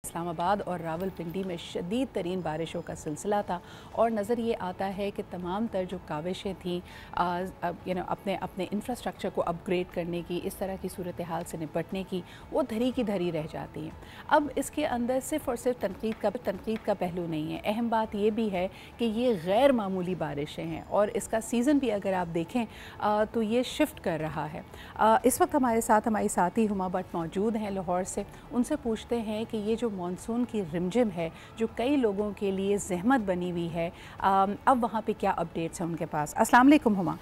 इस्लामाबाद और रावलपिंडी में शदीद तरीन बारिशों का सिलसिला था और नज़र ये आता है कि तमाम तर जो काविशें थीं अपने अपने इंफ्रास्ट्रक्चर को अपग्रेड करने की, इस तरह की सूरत हाल से निपटने की, वो धरी की धरी रह जाती हैं। अब इसके अंदर सिर्फ़ और सिर्फ तनकीद का पहलू नहीं है। अहम बात ये भी है कि ये गैर मामूली बारिशें हैं और इसका सीज़न भी अगर आप देखें तो ये शिफ्ट कर रहा है। इस वक्त हमारी साथी हुमा भट्ट मौजूद हैं लाहौर से। उनसे पूछते हैं कि ये जो मॉनसून की रिमझिम है जो कई लोगों के लिए ज़हमत बनी हुई है, अब वहाँ पे क्या अपडेट्स हैं उनके पास। अस्सलाम वालेकुम हुमा।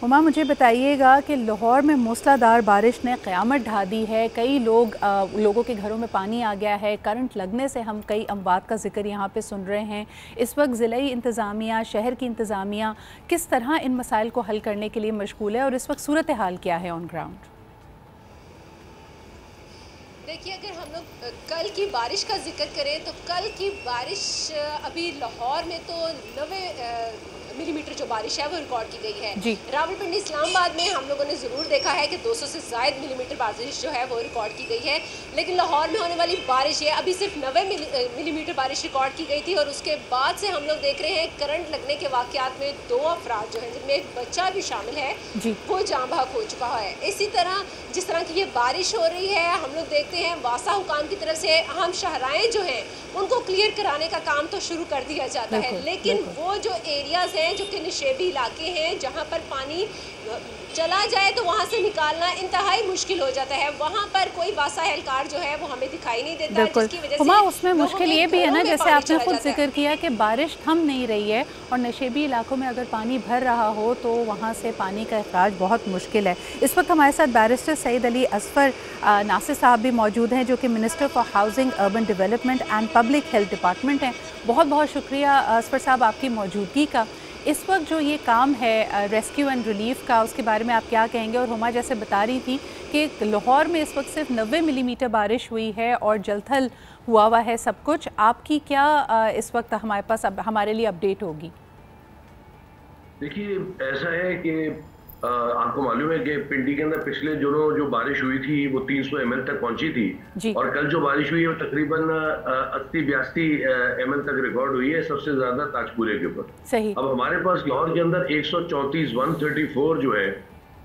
हुमा, मुझे बताइएगा कि लाहौर में मूसलाधार बारिश ने क़यामत ढा दी है। कई लोगों के घरों में पानी आ गया है। करंट लगने से हम कई अमवात का जिक्र यहाँ पे सुन रहे हैं। इस वक्त ज़िलाई इंतज़ामिया, शहर की इंतज़ामिया किस तरह इन मसाइल को हल करने के लिए मशगूल है और इस वक्त सूरत हाल क्या है ऑन ग्राउंड? देखिए, अगर हम लोग कल की बारिश का जिक्र करें तो कल की बारिश अभी लाहौर में तो 90 मिलीमीटर जो बारिश है वो रिकॉर्ड की गई है। रावलपिंडी इस्लामाबाद में हम लोगों ने ज़रूर देखा है कि 200 से ज़ायद मिलीमीटर बारिश जो है वो रिकॉर्ड की गई है, लेकिन लाहौर में होने वाली बारिश है अभी सिर्फ 90 मिलीमीटर बारिश रिकॉर्ड की गई थी। और उसके बाद से हम लोग देख रहे हैं करंट लगने के वाक़यात में 2 अफराद जो हैं, जिनमें एक बच्चा भी शामिल है, वो जाँ बहक हो चुका है। इसी तरह जिस तरह की ये बारिश हो रही है, हम लोग देखते हैं वासा हुकाम की तरफ से अहम शाहराएँ जो हैं उनको क्लियर कराने का काम तो शुरू कर दिया जाता है, लेकिन वो जो एरियाज़ हैं जो कि नशेबी इलाके हैं जहाँ पर पानी चला जाए तो वहाँ से निकालना इंतहाई मुश्किल हो जाता है। वहाँ पर कोई वासा एहलकार जो है वो हमें दिखाई नहीं देता, जिसकी वजह से उसमें मुश्किल ये भी है ना, जैसे आपने खुद जिक्र किया कि बारिश थम नहीं रही है और नशेबी इलाकों में अगर पानी भर रहा हो तो वहाँ से पानी का अखराज बहुत मुश्किल है। इस वक्त हमारे साथ बैरिस्टर सईद अली असफर नासिर साहब भी मौजूद हैं, जो कि minister for housing, urban development and public health department हैं। बहुत बहुत शुक्रिया असफर साहब आपकी मौजूदगी का। इस वक्त जो ये काम है रेस्क्यू एंड रिलीफ का, उसके बारे में आप क्या कहेंगे? और हुमा जैसे बता रही थी कि लाहौर में इस वक्त सिर्फ 90 मिलीमीटर बारिश हुई है और जलथल हुआ है सब कुछ। आपकी क्या इस वक्त हमारे पास हमारे लिए अपडेट होगी? देखिए, ऐसा है कि आपको मालूम है कि पिंडी के अंदर पिछले दिनों जो बारिश हुई थी वो 300 ml तक पहुंची थी और कल जो बारिश हुई है वो तकरीबन 80-82 ml तक रिकॉर्ड हुई है, सबसे ज्यादा ताजपुरे के ऊपर। सही। अब हमारे पास लाहौर के अंदर 134 जो है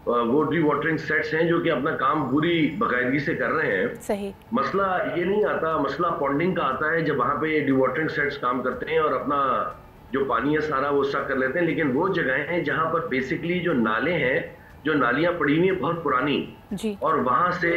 वो डी वाटरिंग सेट्स हैं जो कि अपना काम पूरी बाकायदगी से कर रहे हैं। सही। मसला ये नहीं आता, मसला पॉन्डिंग का आता है जब वहां पे डी वाटरिंग सेट्स काम करते हैं और अपना जो पानी है सारा वो सक कर लेते हैं, लेकिन वो जगहें हैं जहां पर बेसिकली जो नाले हैं, जो नालियां पड़ी हुई हैं बहुत पुरानी और वहां से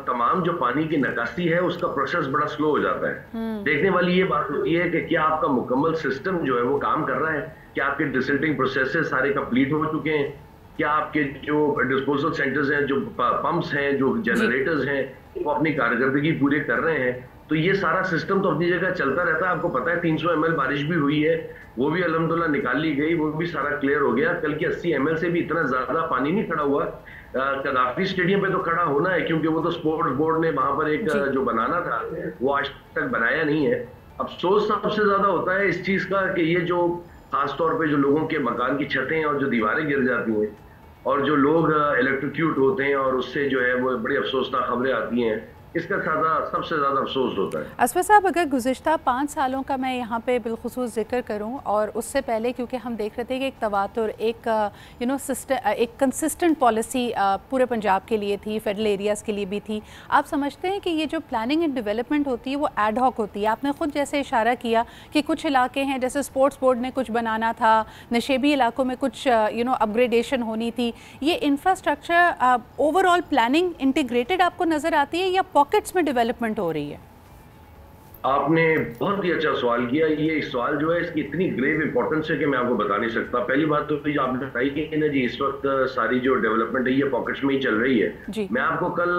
तमाम जो पानी की निकासी है उसका प्रोसेस बड़ा स्लो हो जाता है। देखने वाली ये बात होती है कि क्या आपका मुकम्मल सिस्टम जो है वो काम कर रहा है, क्या आपके डिसल्टिंग प्रोसेसेस सारे कंप्लीट हो चुके हैं, क्या आपके जो डिस्पोजल सेंटर्स हैं, जो पंप्स हैं, जो जनरेटर्स हैं, वो अपनी कारकर्दगी पूरे कर रहे हैं। तो ये सारा सिस्टम तो अपनी जगह चलता रहता है। आपको पता है 300 ml बारिश भी हुई है, वो भी अल्हम्दुलिल्लाह निकाल ली गई, वो भी सारा क्लियर हो गया। कल की 80 ml से भी इतना ज्यादा पानी नहीं खड़ा हुआ। कदाफी स्टेडियम पे तो खड़ा होना है क्योंकि वो तो स्पोर्ट्स बोर्ड ने वहां पर एक जो बनाना था वो आज तक बनाया नहीं है। अफसोस सबसे ज्यादा होता है इस चीज का कि ये जो खासतौर पर जो लोगों के मकान की छतें और जो दीवारें गिर जाती हैं और जो लोग इलेक्ट्रोक्यूट होते हैं और उससे जो है वो बड़ी अफसोसनाक खबरें आती हैं, इसका सबसे ज़्यादा अफसोस होता है। असफर साहब, अगर गुज़िश्ता 5 सालों का मैं यहाँ पे बिलखुसूस जिक्र करूँ और उससे पहले, क्योंकि हम देख रहे थे कि एक तवातुर, एक एक कंसिस्टेंट पॉलिसी पूरे पंजाब के लिए थी, फेडरल एरियाज़ के लिए भी थी। आप समझते हैं कि ये जो प्लानिंग एंड डेवलपमेंट होती है वो एड हॉक होती है? आपने ख़ुद जैसे इशारा किया कि कुछ इलाके हैं जैसे स्पोर्ट्स बोर्ड ने कुछ बनाना था, नशेबी इलाकों में कुछ अपग्रेडेशन होनी थी। ये इंफ्रास्ट्रक्चर ओवरऑल प्लानिंग इंटीग्रेटेड आपको नज़र आती है या पॉकेट्स में डेवलपमेंट हो रही है? आपने बहुत ही अच्छा सवाल किया। ये सवाल जो है इसकी इतनी ग्रेव इंपॉर्टेंस है कि मैं आपको बता नहीं सकता। पहली बात तो आपने बताई कि ना जी इस वक्त सारी जो डेवलपमेंट है ये पॉकेट्स में ही चल रही है। मैं आपको कल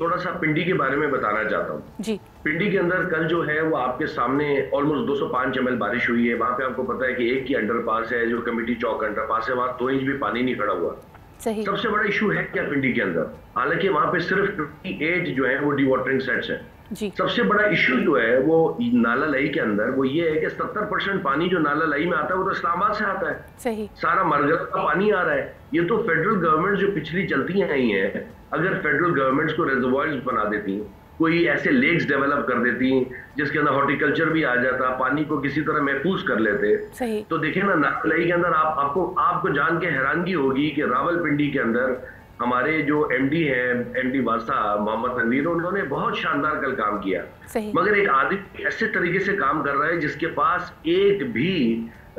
थोड़ा सा पिंडी के बारे में बताना चाहता हूँ। पिंडी के अंदर कल जो है वो आपके सामने ऑलमोस्ट 205 ml बारिश हुई है। वहां पे आपको पता है कि एक ही अंडरपास है जो कमेटी चौक अंडरपास है, वहां 2 इंच भी पानी नहीं खड़ा हुआ। सबसे बड़ा इशू है क्या पिंडी के अंदर? हालांकि वहां पे सिर्फ 28 जो है वो डी वाटरिंग सेट्स हैं। सबसे बड़ा इशू जो है वो नाला लाई के अंदर वो ये है कि 70% पानी जो नाला लाई में आता है वो तो इस्लामाबाद से आता है। सारा मरगला का पानी आ रहा है। ये तो फेडरल गवर्नमेंट जो पिछली चलती आई है, अगर फेडरल गवर्नमेंट्स को रिजर्वॉयर्स बना देती, कोई ऐसे लेक्स डेवलप कर देती जिसके अंदर हॉर्टिकल्चर भी आ जाता, पानी को किसी तरह महफूज कर लेते, तो देखिए ना नालाई के अंदर आपको जान के हैरानगी होगी कि रावलपिंडी के अंदर हमारे जो एमडी हैं, एमडी वासा मोहम्मद तनवीर, उन्होंने बहुत शानदार कल काम किया, मगर एक आदमी ऐसे तरीके से काम कर रहा है जिसके पास एक भी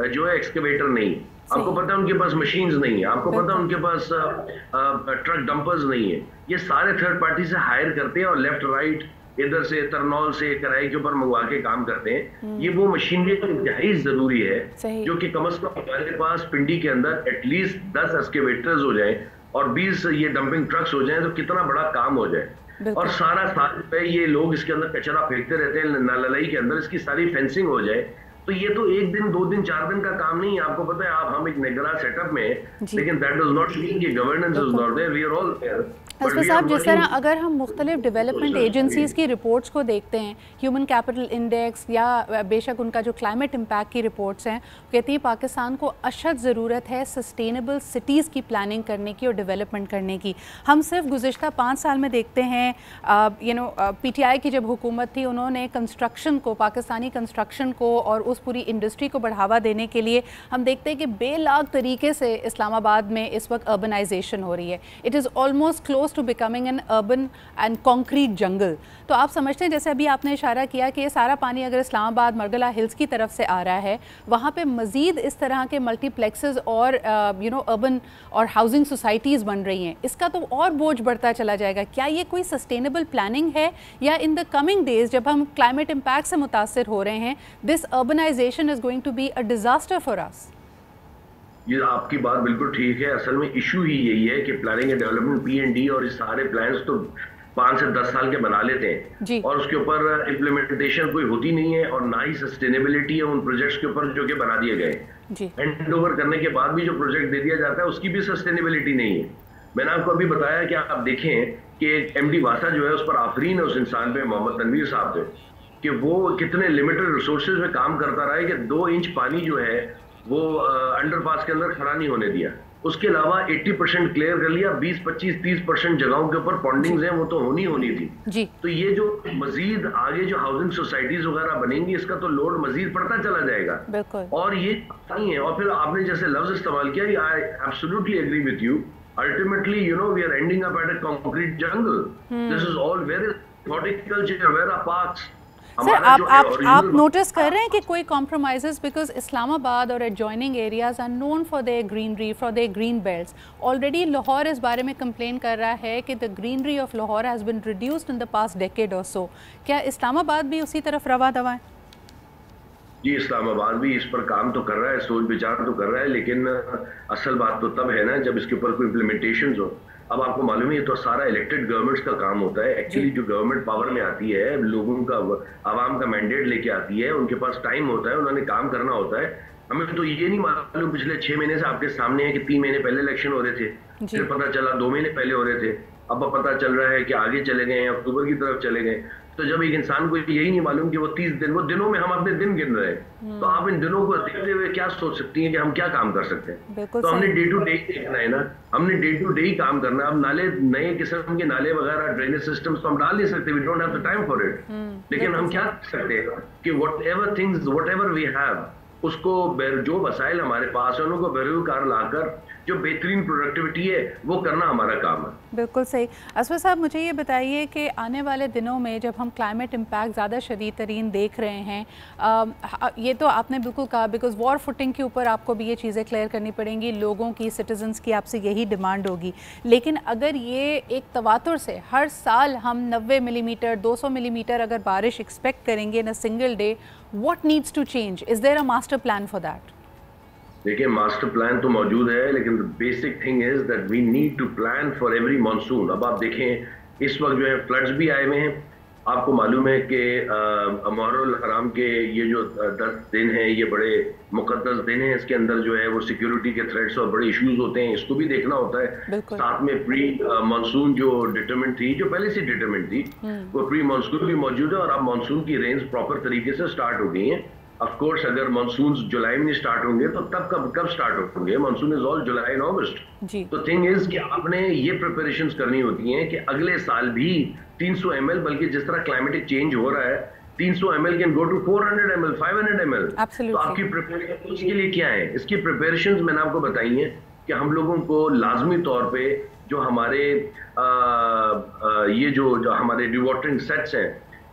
जो है एक्सकेवेटर नहीं, आपको पता है उनके पास मशीन्स नहीं है, आपको पता है उनके पास ट्रक डंपर्स नहीं है, ये सारे थर्ड पार्टी से हायर करते हैं और लेफ्ट राइट इधर से तरनौल से किराए के ऊपर मंगवा के काम करते हैं। ये वो मशीनरी इंतहाई जरूरी है जो कि कम से कम हमारे पास पिंडी के अंदर एटलीस्ट 10 एक्सकेवेटर्स हो जाए और 20 ये डंपिंग ट्रक्स हो जाए तो कितना बड़ा काम हो जाए। और सारा साल पे ये लोग इसके अंदर कचरा फेंकते रहते हैं, नालाई के अंदर इसकी सारी फेंसिंग हो जाए, तो ये तो एक दिन 2 दिन 4 दिन का काम नहीं है। आपको पता है हम एक निगरान सेटअप में, लेकिन दैट डज नॉट मीन कि governance is not there, we are all there. Asfar साहब, जिस तरह अगर हम मुख्तलिफ डेवलपमेंट एजेंसीज़ की रिपोर्ट्स को देखते हैं, ह्यूमन कैपिटल इंडेक्स या बेशक उनका जो क्लाइमेट इम्पैक्ट की रिपोर्ट्स हैं, कहती हैं पाकिस्तान को अशद ज़रूरत है सस्टेनेबल सिटीज़ की प्लानिंग करने की और डेवलपमेंट करने की। हम सिर्फ गुज़िश्ता 5 साल में देखते हैं, PTI की जब हुकूमत थी उन्होंने कंस्ट्रक्शन को, पाकिस्तानी कंस्ट्रक्शन को और उस पूरी इंडस्ट्री को बढ़ावा देने के लिए हम देखते हैं कि बेलाग तरीके से इस्लामाबाद में इस वक्त अर्बनाइजेशन हो रही है। It is almost close to becoming an urban and concrete jungle. तो आप समझते हैं, जैसे अभी आपने इशारा किया कि ये सारा पानी अगर इस्लामाबाद मरगला हिल्स की तरफ से आ रहा है, वहाँ पे मज़ीद इस तरह के मल्टीप्लेक्सेस और अर्बन और हाउसिंग सोसाइटीज़ बन रही हैं, इसका तो और बोझ बढ़ता चला जाएगा। क्या ये कोई सस्टेनेबल प्लानिंग है, या इन द कमिंग डेज जब हम क्लाइमेट इम्पैक्ट से मुतासर हो रहे हैं, this urbanisation is going to be a disaster for us? ये आपकी बात बिल्कुल ठीक है। असल में इशू ही यही है कि प्लानिंग एंड डेवलपमेंट PND और इस सारे प्लान्स तो 5 से 10 साल के बना लेते हैं और उसके ऊपर इम्प्लीमेंटेशन कोई होती नहीं है और ना ही सस्टेनेबिलिटी है उन प्रोजेक्ट्स के ऊपर जो कि बना दिए गए। हैंड ओवर करने के बाद भी जो प्रोजेक्ट दे दिया जाता है उसकी भी सस्टेनेबिलिटी नहीं है। मैंने आपको अभी बताया कि आप देखें कि MD वासा जो है उस पर आफरीन है उस इंसान पे, मोहम्मद तनवीर साहब पे, कि वो कितने लिमिटेड रिसोर्सेज में काम करता रहा है कि 2 इंच पानी जो है वो अंडरपास के अंदर खड़ा नहीं होने दिया। उसके अलावा 80% क्लियर कर लिया, 20, 25, 30% जगहों के ऊपर पॉन्डिंग्स हैं वो तो होनी थी। तो ये जो मजीद आगे जो हाउसिंग सोसाइटीज वगैरह बनेंगी इसका तो लोड मजीद पड़ता चला जाएगा और ये नहीं है। और फिर आपने जैसे लफ्ज इस्तेमाल किया, I absolutely agree with you, ultimately we are ending up at a concrete jungle. This is all where horticulture, where are parks. Sir, आप नोटिस कर रहे हैं कि कोई कॉम्प्रोमाइजेस, बिकॉज इस्लामाबाद और adjoining areas are known for their greenery, for their green belts. Already Lahore इस बारे में कंप्लेन कर रहा है कि the greenery of Lahore has been reduced in the past decade और सो। क्या इस्लामाबाद भी उसी तरफ रवा दवा है? जी, इस्लामाबाद भी इस पर काम तो कर रहा है, सोच विचार तो कर रहा है, लेकिन असल बात तो तब है ना जब इसके ऊपर कोई इम्प्लीमेंटेशन हो। अब आपको मालूम है ये तो सारा इलेक्टेड गवर्नमेंट्स का काम होता है। एक्चुअली जो गवर्नमेंट पावर में आती है, लोगों का, आवाम का मैंडेट लेके आती है, उनके पास टाइम होता है, उन्होंने काम करना होता है। हमें तो ये नहीं मालूम पिछले 6 महीने से आपके सामने है कि 3 महीने पहले इलेक्शन हो रहे थे, फिर पता चला 2 महीने पहले हो रहे थे, अब पता चल रहा है कि आगे चले गए, अक्टूबर की तरफ चले गए। तो जब एक इंसान को यही नहीं मालूम कि वो 30 दिन, वो दिनों में हम अपने दिन गिन रहे हैं, तो आप इन दिनों को देखते हुए क्या सोच सकती हैं कि हम क्या काम कर सकते हैं? तो हमने डे टू डे देखना है ना, हमने डे टू डे ही काम करना है। अब नाले, नए किस्म के नाले वगैरह, ड्रेनेज सिस्टम्स तो हम डाल नहीं सकते, we don't have the time for it. लेकिन हम क्या कर सकते हैं कि वट एवर वी हैव, उसको जो वसाइल हमारे पास है उनको बेरोजगार लाकर जो बेहतरीन प्रोडक्टिविटी है वो करना हमारा काम है। बिल्कुल सही। असफर साहब, मुझे ये बताइए कि आने वाले दिनों में जब हम क्लाइमेट इम्पैक्ट ज़्यादा शदीद तरीन देख रहे हैं, ये तो आपने बिल्कुल कहा, बिकॉज वॉर फुटिंग के ऊपर आपको भी ये चीज़ें क्लियर करनी पड़ेंगी, लोगों की, सिटीजन्स की आपसे यही डिमांड होगी। लेकिन अगर ये एक तवातुर से हर साल हम 90 मिलीमीटर 200 मिलीमीटर अगर बारिश एक्सपेक्ट करेंगे in a single day, what needs to change? Is there a master plan for that? देखिए, मास्टर प्लान तो मौजूद है, लेकिन basic thing is that we need to plan for every monsoon. अब आप देखें इस वक्त जो है फ्लड्स भी आए हुए हैं। आपको मालूम है कि मुहर्रम हराम के ये जो 10 दिन हैं ये बड़े मुकद्दस दिन हैं, इसके अंदर जो है वो सिक्योरिटी के थ्रेट्स और बड़े इश्यूज होते हैं, इसको भी देखना होता है। साथ में प्री मानसून जो डिटरमिनेंट थी, जो पहले से डिटरमिनेंट थी, वो प्री मानसून भी मौजूद है और अब मानसून की रेंज प्रॉपर तरीके से स्टार्ट हो गई है। ऑफ कोर्स अगर मानसून जुलाई में स्टार्ट होंगे तो तब कब स्टार्ट होंगे? Monsoon is all July and August. तो थिंग इज कि आपने ये प्रिपरेशंस करनी होती हैं कि अगले साल भी 300 ml, बल्कि जिस तरह क्लाइमेटिक चेंज हो रहा है 300 ml can go to 400 ml, 500 ml। तो आपकी प्रिपरेशन उसके लिए क्या है? इसकी प्रिपरेशंस मैंने आपको बताई हैं कि हम लोगों को लाजमी तौर पे जो हमारे ये जो हमारे डिवॉटरिंग सेट्स हैं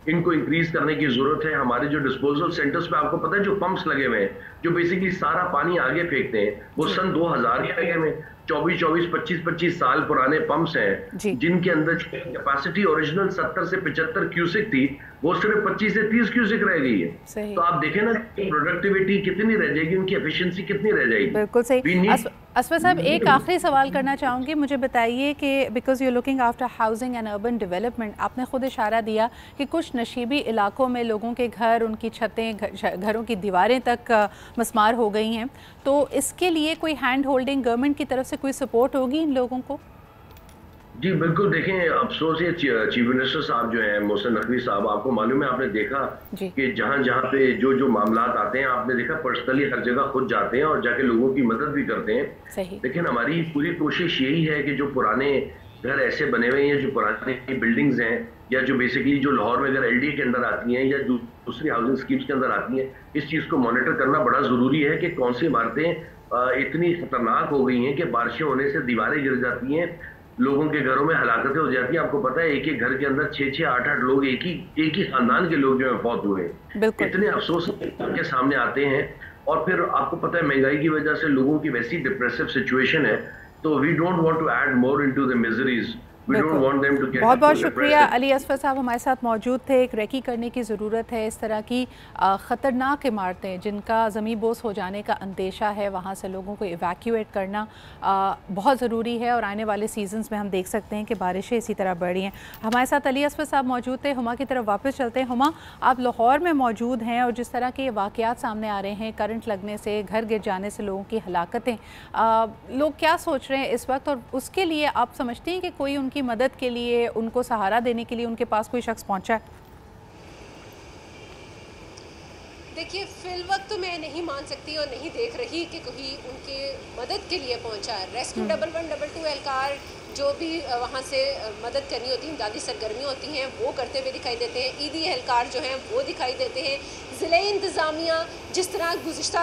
इनको इंक्रीज करने की जरूरत है। हमारे जो डिस्पोजल सेंटर्स पे आपको पता है जो पंप्स लगे हुए हैं जो बेसिकली सारा पानी आगे फेंकते हैं वो सन 2000 के लगे हुए 24-25 साल पुराने पंप्स हैं जिनके अंदर कैपेसिटी ओरिजिनल 70 से 75 क्यूसिक थी, वो सिर्फ 25 से 30 क्यूसिक रह गई है। तो आप देखें ना प्रोडक्टिविटी कितनी रह जाएगी, उनकी एफिशिएंसी कितनी रह जाएगी। बिल्कुल सही। असफर साहब, एक आखिरी सवाल करना चाहूँगी, मुझे बताइए कि because you looking after housing and urban development, आपने खुद इशारा दिया कि कुछ नशीबी इलाकों में लोगों के घर, उनकी छतें, घरों की दीवारें तक मस्मार हो गई हैं, तो इसके लिए कोई हैंड होल्डिंग गवर्नमेंट की तरफ से कोई सपोर्ट होगी इन लोगों को? जी बिल्कुल, देखें अफसोस ये चीफ मिनिस्टर साहब जो हैं मोहसिन नकवी साहब, आपको मालूम है, आपने देखा कि जहां पे जो मामलात आते हैं, आपने देखा पर्सनली हर जगह खुद जाते हैं और जाके लोगों की मदद भी करते हैं। लेकिन हमारी पूरी कोशिश यही है कि जो पुराने घर ऐसे बने हुए हैं, जो पुरानी बिल्डिंग्स हैं या जो बेसिकली जो लाहौर में अगर LDA के अंदर आती हैं या दूसरी हाउसिंग स्कीम्स के अंदर आती हैं, इस चीज को मॉनिटर करना बड़ा जरूरी है कि कौन सी इमारतें इतनी खतरनाक हो गई हैं कि बारिशें होने से दीवारें गिर जाती हैं, लोगों के घरों में हलाकतें हो जाती हैं। आपको पता है एक घर के अंदर 6-6, 8-8 लोग एक ही खानदान के लोग जो है फौत हुए हैं। इतने अफसोस के सामने आते हैं और फिर आपको पता है महंगाई की वजह से लोगों की वैसी डिप्रेसिव सिचुएशन है, तो we don't want to add more into the miseries. बहुत बहुत शुक्रिया। अली असफर साहब हमारे साथ मौजूद थे। एक रेकी करने की ज़रूरत है। इस तरह की ख़तरनाक इमारतें जिनका ज़मीन बोस हो जाने का अंदेशा है, वहाँ से लोगों को इवैक्यूएट करना बहुत ज़रूरी है। और आने वाले सीजन्स में हम देख सकते हैं कि बारिशें इसी तरह बढ़ रही हैं। हमारे साथ अली असफर साहब मौजूद थे। हुमा की तरफ वापस चलते हैं। हुमा, आप लाहौर में मौजूद हैं और जिस तरह के वाक़यात सामने आ रहे हैं, करंट लगने से, घर गिर जाने से लोगों की हलाकतें, लोग क्या सोच रहे हैं इस वक्त, और उसके लिए आप समझते हैं कि कोई की मदद के लिए, उनको सहारा देने के लिए उनके पास कोई शख्स पहुंचा है? देखिए, फिल वक्त तो मैं नहीं मान सकती और नहीं देख रही कि कोई उनके मदद के लिए पहुंचा है। रेस्क्यू 1112 एहलकार जो भी वहाँ से मदद करनी होती है, इमदादी सरगर्मियाँ होती हैं, वो करते हुए दिखाई देते हैं। ईदी एहलकार जो हैं वो दिखाई देते हैं। ज़िले इंतज़ामिया, जिस तरह गुज़िश्ता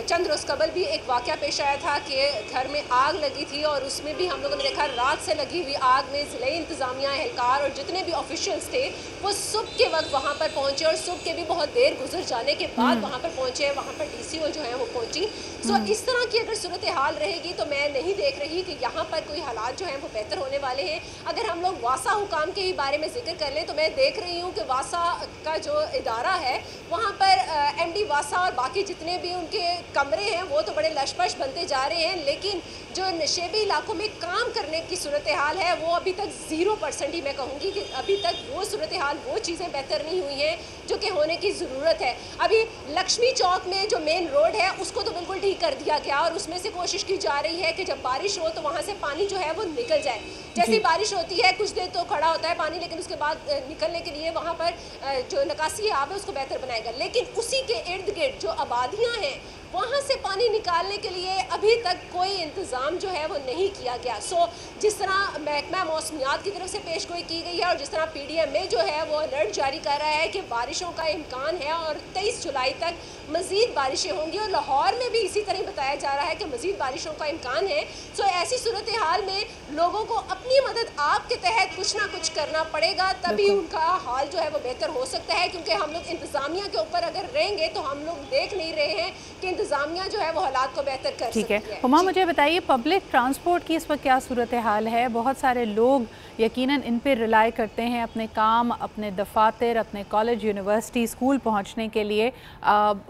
चंद रोज़ कबल भी एक वाक़या पेश आया था कि घर में आग लगी थी और उसमें भी हम लोगों ने देखा रात से लगी हुई आग में ज़िले इंतज़ामिया एहलकार और जितने भी ऑफिशियल्स थे वो सुबह के वक्त वहाँ पर पहुँचे और सुबह के भी बहुत देर गुजर जाने के बाद वहाँ पर पहुँचे। वहाँ पर DCO जो है वो पहुँची। सो इस तरह की अगर सूरत हाल रहेगी तो मैं नहीं देख रही कि यहाँ पर कोई हालात जो हैं वो बेहतर होने वाले हैं। अगर हम लोग वासा हुकाम के ही बारे में जिक्र कर लें तो मैं देख रही हूँ कि वासा का जो इदारा है वहाँ पर MD वासा और बाकी जितने भी उनके कमरे हैं वो तो बड़े लशपश बनते जा रहे हैं, लेकिन जो नशेबी इलाकों में काम करने की सूरत हाल है वो अभी तक 0% ही मैं कहूँगी कि अभी तक वो सूरत हाल, वो चीज़ें बेहतर नहीं हुई हैं जो कि होने की ज़रूरत है। अभी लक्ष्मी चौक में जो मेन रोड है उसको तो बिल्कुल ठीक कर दिया गया और उसमें से कोशिश की जा रही है कि जब बारिश हो तो वहाँ से पानी जो है वो निकल जाए। जैसी बारिश होती है कुछ देर तो खड़ा होता है पानी, लेकिन उसके बाद निकलने के लिए वहाँ पर जो निकासी आब है उसको बेहतर बनाएगा। लेकिन उसी के इर्द गिर्द जो आबादियाँ हैं वहाँ से पानी निकालने के लिए अभी तक कोई इंतज़ाम जो है वो नहीं किया गया। सो जिस तरह महकमा मौसमियात की तरफ से पेशगोई की गई है और जिस तरह PDMA जो है वो अलर्ट जारी कर रहा है कि बारिशों का इम्कान है और 23 जुलाई तक मज़ीद बारिशें होंगी और लाहौर में भी इसी तरह बताया जा रहा है कि मज़ीद बारिशों का इम्कान है। सो ऐसी सूरत हाल में लोगों को अपनी मदद आपके तहत कुछ ना कुछ करना पड़ेगा, तभी उनका हाल जो है वो बेहतर हो सकता है। क्योंकि हम लोग इंतज़ामिया के ऊपर अगर रहेंगे तो हम लोग देख नहीं रहे हैं कि इंतज़ामिया जो है वो हालात को बेहतर कर सकती है। हुमा, मुझे बताइए पब्लिक ट्रांसपोर्ट की इस वक्त क्या सूरत हाल है? बहुत सारे लोग यकीनन इन पर रिलाई करते हैं अपने काम, अपने दफातर, अपने कॉलेज, यूनिवर्सिटी, स्कूल पहुंचने के लिए।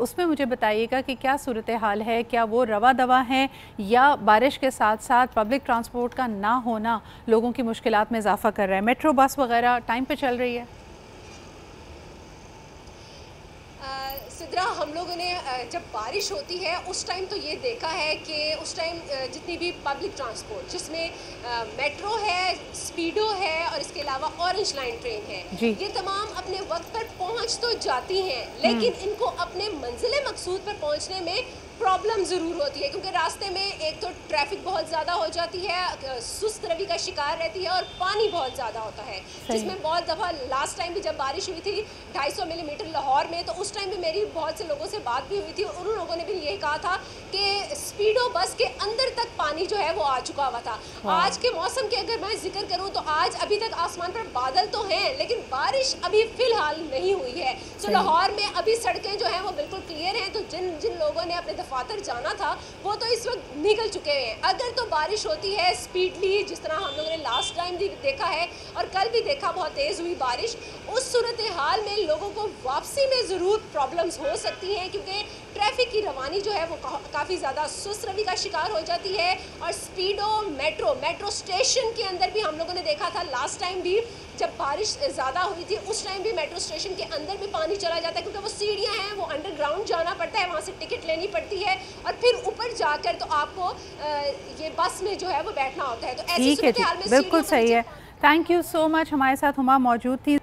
उसमें मुझे बताइएगा कि क्या सूरत हाल है, क्या वो रवा दवा हैं या बारिश के साथ साथ पब्लिक ट्रांसपोर्ट का ना होना लोगों की मुश्किलात में इजाफा कर रहा है? मेट्रो बस वगैरह टाइम पे चल रही है? सिद्रा, हम लोगों ने जब बारिश होती है उस टाइम तो ये देखा है कि उस टाइम जितनी भी पब्लिक ट्रांसपोर्ट जिसमें मेट्रो है, स्पीडो है और इसके अलावा ऑरेंज लाइन ट्रेन है, ये तमाम अपने वक्त पर पहुंच तो जाती हैं, लेकिन इनको अपने मंजिल मकसूद पर पहुंचने में प्रॉब्लम ज़रूर होती है, क्योंकि रास्ते में एक तो ट्रैफिक बहुत ज़्यादा हो जाती है, सुस्त रवि का शिकार रहती है और पानी बहुत ज़्यादा होता है, जिसमें बहुत दफ़ा लास्ट टाइम भी जब बारिश हुई थी 250 मिलीमीटर लाहौर में, तो उस टाइम भी मेरी बहुत से लोगों से बात भी हुई थी और उन लोगों ने भी यही कहा था कि स्पीडो बस के अंदर तक पानी जो है वो आ चुका हुआ था। आज के मौसम के अगर मैं जिक्र करूँ तो आज अभी तक आसमान पर बादल तो हैं, लेकिन बारिश अभी फ़िलहाल नहीं हुई है। तो लाहौर में अभी सड़कें जो हैं वो बिल्कुल क्लियर हैं, तो जिन जिन लोगों ने अपने दफातर जाना था वो तो इस वक्त निकल चुके हैं। अगर तो बारिश होती है स्पीडली, जिस तरह हम लोगों ने लास्ट टाइम भी देखा है और कल भी देखा बहुत तेज़ हुई बारिश, उस सूरत हाल में लोगों को वापसी में ज़रूर प्रॉब्लम्स हो सकती हैं, क्योंकि ट्रैफिक की रवानी जो है वो काफ़ी ज़्यादा सुस्त रवि का शिकार हो जाती है। और स्पीडो मेट्रो स्टेशन के अंदर भी हम लोगों ने देखा था लास्ट टाइम भी जब बारिश ज़्यादा हुई थी, उस टाइम भी मेट्रो स्टेशन के अंदर भी पानी चला जाता है, क्योंकि वो सीढ़ियाँ हैं, वो अंडरग्राउंड जाना पड़ता है, वहाँ से टिकट लेनी पड़ती है और फिर ऊपर जाकर तो आपको ये बस में जो है वो बैठना होता है। तो ऐसी सूरत हाल में बिल्कुल सही है। थैंक यू सो मच, हमारे साथ हुमा मौजूद थी।